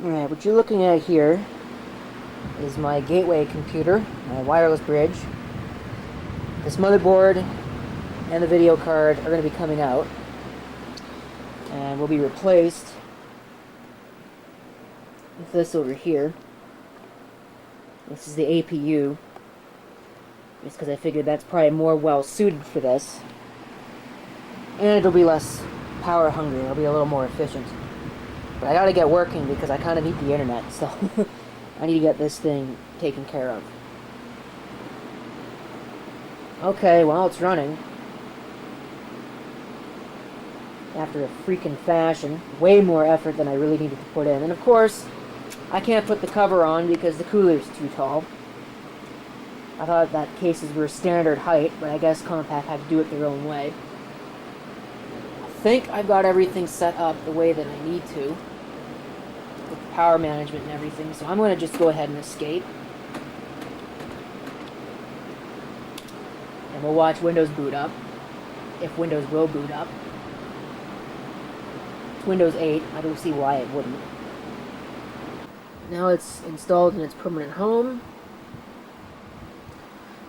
Alright, what you're looking at here is my gateway computer, my wireless bridge. This motherboard and the video card are going to be coming out and will be replaced with this over here. This is the APU, just because I figured that's probably more well suited for this, and it'll be less power hungry. It'll be a little more efficient. But I gotta get working because I kind of need the internet, so I need to get this thing taken care of. Okay, well, it's running. After a freaking fashion. Way more effort than I really needed to put in. And of course, I can't put the cover on because the cooler's too tall. I thought that cases were standard height, but I guess Compaq had to do it their own way. I think I've got everything set up the way that I need to, with the power management and everything, so I'm going to just go ahead and escape. And we'll watch Windows boot up, if Windows will boot up. It's Windows 8, I don't see why it wouldn't. Now it's installed in its permanent home.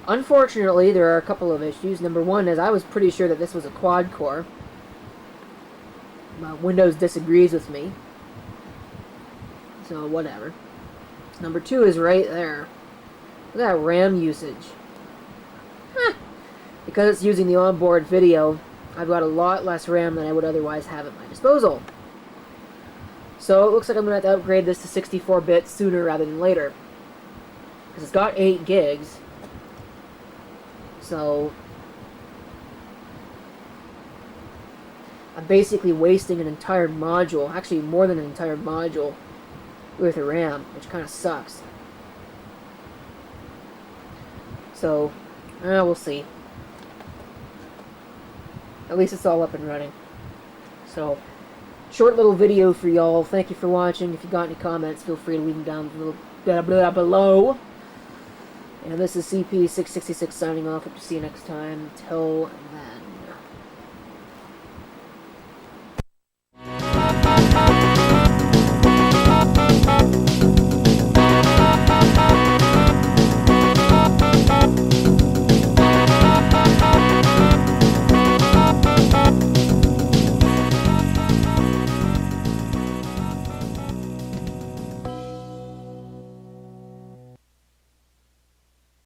Unfortunately, there are a couple of issues. Number one is I was pretty sure that this was a quad-core. Windows disagrees with me. So, whatever. Number two is right there. Look at that RAM usage. Huh. Because it's using the onboard video, I've got a lot less RAM than I would otherwise have at my disposal. So it looks like I'm going to have to upgrade this to 64-bit sooner rather than later. Because it's got 8 gigs. So I'm basically wasting an entire module, actually more than an entire module, with a RAM, which kind of sucks. So, we'll see. At least it's all up and running. So, short little video for y'all. Thank you for watching. If you got any comments, feel free to leave them down below. And this is CP666 signing off. Hope to see you next time. Till then.